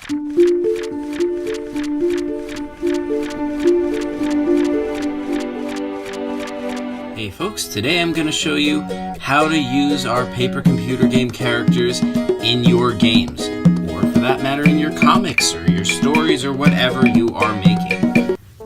Hey folks, today I'm going to show you how to use our paper computer game characters in your games, or for that matter in your comics or your stories or whatever you are making.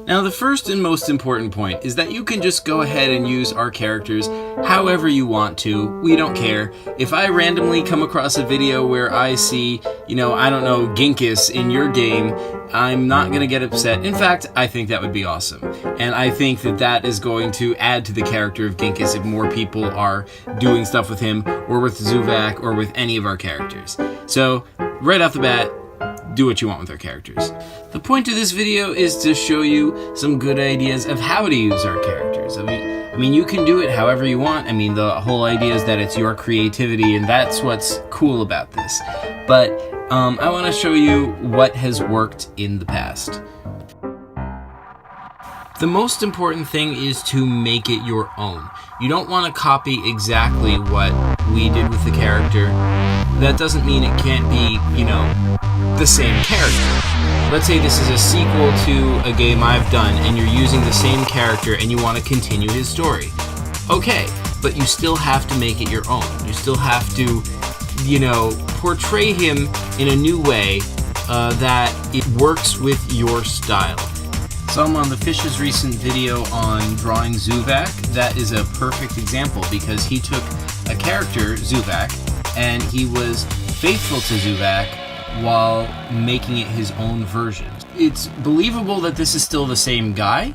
Now the first and most important point is that you can just go ahead and use our characters however you want to. We don't care. If I randomly come across a video where I see, I don't know, Ginkus in your game, I'm not going to get upset. In fact, I think that would be awesome. And I think that that is going to add to the character of Ginkus if more people are doing stuff with him, or with Zuvak, or with any of our characters. So, right off the bat, do what you want with our characters. The point of this video is to show you some good ideas of how to use our characters. I mean, you can do it however you want. I mean, the whole idea is that it's your creativity, and that's what's cool about this. But I want to show you what has worked in the past. The most important thing is to make it your own. You don't want to copy exactly what we did with the character. That doesn't mean it can't be, the same character. Let's say this is a sequel to a game I've done and you're using the same character and you want to continue his story. Okay, but you still have to make it your own. You still have to, portray him in a new way that it works with your style. Some on the Fish's recent video on drawing Zuvak, that is a perfect example because he took a character, Zuvak, and he was faithful to Zuvak while making it his own version. It's believable that this is still the same guy,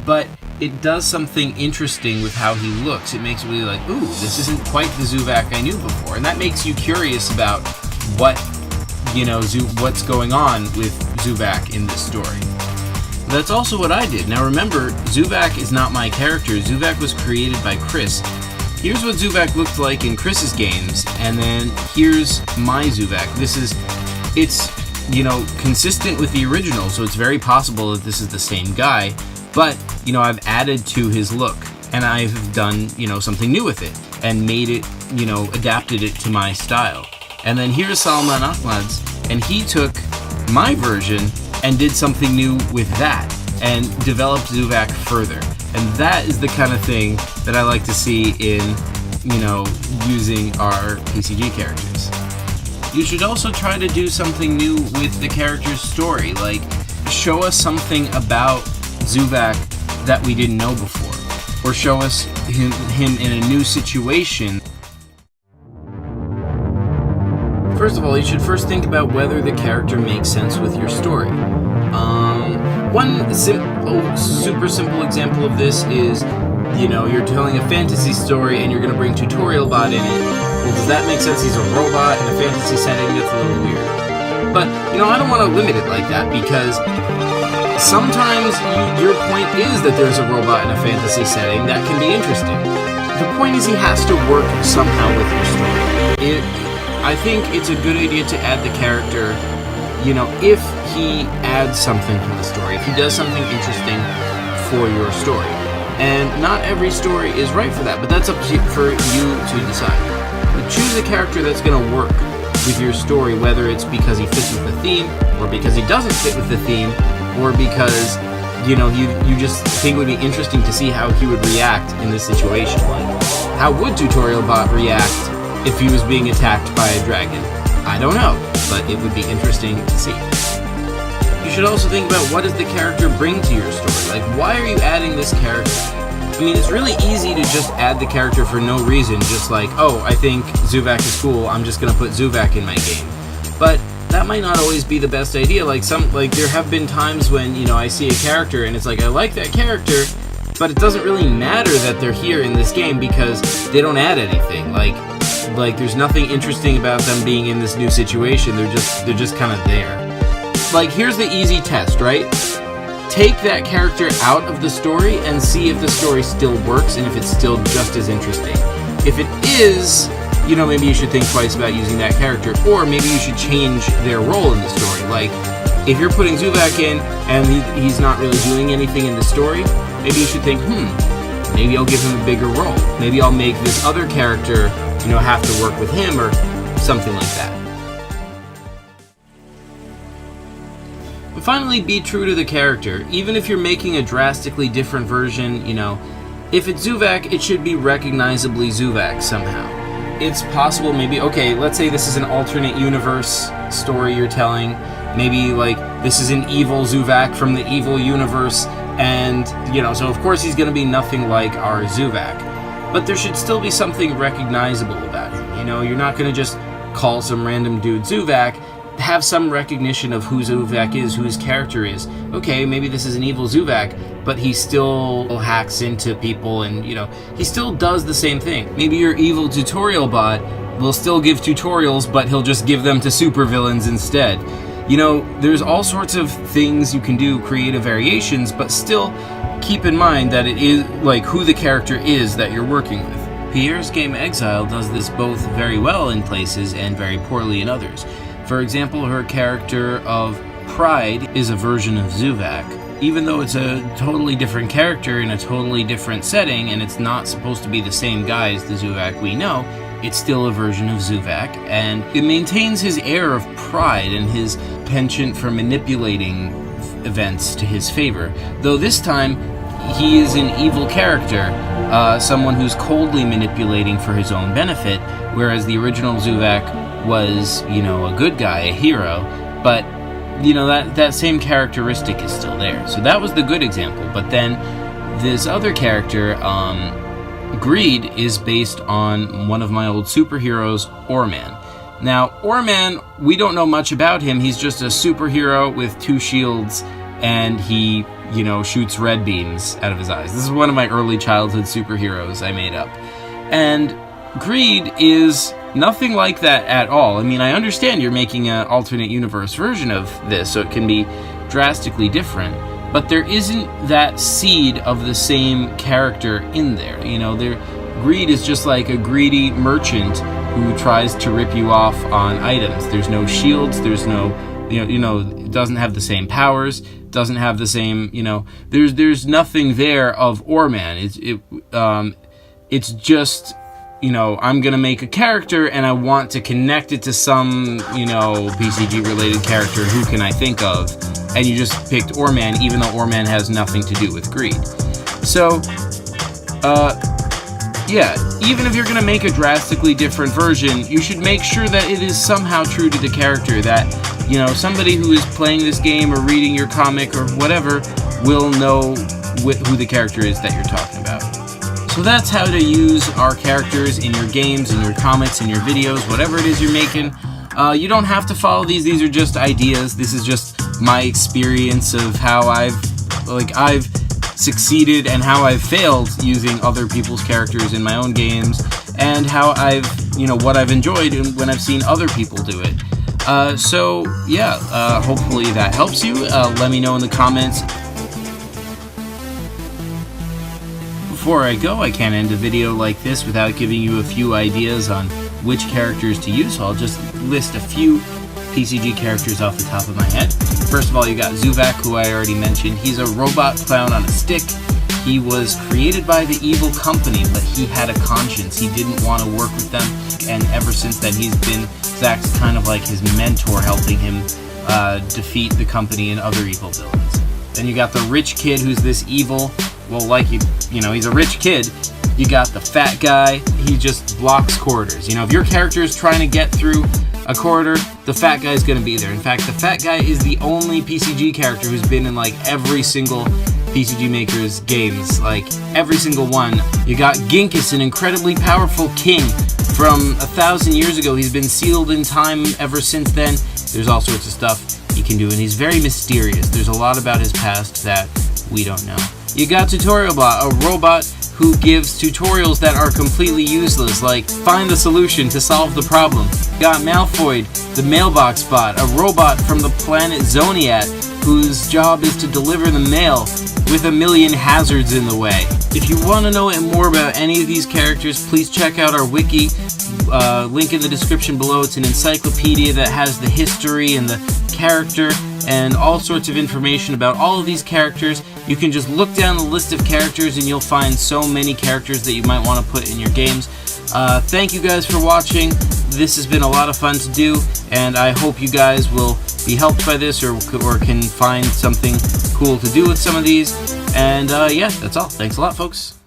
but it does something interesting with how he looks. It makes it really like, ooh, this isn't quite the Zuvak I knew before. And that makes you curious about what's going on with Zuvak in this story. That's also what I did. Now remember, Zuvak is not my character. Zuvak was created by Chris. Here's what Zuvak looked like in Chris's games, and then here's my Zuvak. It's consistent with the original, so it's very possible that this is the same guy, but, I've added to his look, and I've done, something new with it, and made it, adapted it to my style. And then here's Salman Ahmad's, and he took my version and did something new with that, and developed Zuvak further. And that is the kind of thing that I like to see in, using our PCG characters. You should also try to do something new with the character's story, like show us something about Zuvak that we didn't know before, or show us him in a new situation. First of all, you should first think about whether the character makes sense with your story. One super simple example of this is, you're telling a fantasy story and you're going to bring Tutorialbot in it. Well, does that make sense? He's a robot in a fantasy setting. That's a little weird. But, I don't want to limit it like that because sometimes your point is that there's a robot in a fantasy setting that can be interesting. The point is he has to work somehow with your story. I think it's a good idea to add the character, if he adds something to the story, if he does something interesting for your story. And not every story is right for that, but that's up for you to decide. But choose a character that's going to work with your story, whether it's because he fits with the theme, or because he doesn't fit with the theme, or because, you just think it would be interesting to see how he would react in this situation. Like, how would Tutorialbot react if he was being attacked by a dragon? I don't know, but it would be interesting to see. You should also think about what does the character bring to your story? Like, why are you adding this character? I mean, it's really easy to just add the character for no reason, just like, oh, I think Zuvak is cool, I'm just gonna put Zuvak in my game. But that might not always be the best idea. Like there have been times when, I see a character and it's like, I like that character, but it doesn't really matter that they're here in this game because they don't add anything. Like there's nothing interesting about them being in this new situation. They're just kind of there. Like, here's the easy test, right? Take that character out of the story and see if the story still works and if it's still just as interesting. If it is, maybe you should think twice about using that character, or maybe you should change their role in the story. Like, if you're putting Zuvak in and he's not really doing anything in the story, maybe you should think, maybe I'll give him a bigger role. Maybe I'll make this other character, have to work with him or something like that. And finally, be true to the character. Even if you're making a drastically different version, you know, if it's Zuvak, it should be recognizably Zuvak somehow. It's possible, maybe, okay, let's say this is an alternate universe story you're telling. Maybe, like, this is an evil Zuvak from the evil universe, and, you know, so of course he's going to be nothing like our Zuvak. But there should still be something recognizable about him. You know, you're not going to just call some random dude Zuvak. Have some recognition of who Zuvak is, who his character is. Okay, maybe this is an evil Zuvak, but he still hacks into people and, you know, he still does the same thing. Maybe your evil tutorial bot will still give tutorials, but he'll just give them to supervillains instead. You know, there's all sorts of things you can do, creative variations, but still keep in mind that it is, like, who the character is that you're working with. Pierre's game Exile does this both very well in places and very poorly in others. For example, her character of Pride is a version of Zuvak. Even though it's a totally different character in a totally different setting, and it's not supposed to be the same guy as the Zuvak we know, it's still a version of Zuvak, and it maintains his air of pride and his penchant for manipulating events to his favor. Though this time, he is an evil character, someone who's coldly manipulating for his own benefit, whereas the original Zuvak was, you know, a good guy, a hero, but, you know, that same characteristic is still there. So that was the good example. But then this other character, Greed, is based on one of my old superheroes, Orman. Now, Orman, we don't know much about him. He's just a superhero with 2 shields, and he, you know, shoots red beams out of his eyes. This is one of my early childhood superheroes I made up. And Greed is nothing like that at all. I mean, I understand you're making an alternate universe version of this, so it can be drastically different, but there isn't that seed of the same character in there. You know, Greed is just like a greedy merchant who tries to rip you off on items. There's no shields, there's no, you know, it doesn't have the same powers, doesn't have the same, you know, there's nothing there of Orman. It's just, you know, I'm gonna make a character and I want to connect it to some, you know, PCG related character. Who can I think of? And you just picked Orman, even though Orman has nothing to do with Greed. So, yeah, even if you're gonna make a drastically different version, you should make sure that it is somehow true to the character, that, you know, somebody who is playing this game or reading your comic or whatever will know who the character is that you're talking about. So that's how to use our characters in your games, in your comics, in your videos, whatever it is you're making. You don't have to follow these are just ideas. This is just my experience of how I've succeeded and how I've failed using other people's characters in my own games, and how what I've enjoyed when I've seen other people do it. So yeah, hopefully that helps you. Let me know in the comments. Before I go, I can't end a video like this without giving you a few ideas on which characters to use, so I'll just list a few PCG characters off the top of my head. First of all, you got Zuvak, who I already mentioned. He's a robot clown on a stick. He was created by the evil company, but he had a conscience. He didn't want to work with them, and ever since then he's been Zack's kind of like his mentor, helping him defeat the company and other evil villains. Then you got the rich kid, who's this evil, well, like you know, he's a rich kid. You got the fat guy. He just blocks corridors. You know, if your character is trying to get through a corridor, the fat guy is going to be there. In fact, the fat guy is the only PCG character who's been in like every single PCG Maker's games, like every single one. You got Ginkus, an incredibly powerful king from 1,000 years ago. He's been sealed in time ever since then. There's all sorts of stuff he can do, and he's very mysterious. There's a lot about his past that we don't know. You got Tutorialbot, a robot who gives tutorials that are completely useless, like find the solution to solve the problem. You got Malfoid, the mailbox bot, a robot from the planet Zoniat, whose job is to deliver the mail with a million hazards in the way. If you want to know more about any of these characters, please check out our wiki. Link in the description below. It's an encyclopedia that has the history and the character and all sorts of information about all of these characters. You can just look down the list of characters and you'll find so many characters that you might want to put in your games. Thank you guys for watching. this has been a lot of fun to do, and I hope you guys will be helped by this or can find something cool to do with some of these. And yeah, that's all. Thanks a lot, folks.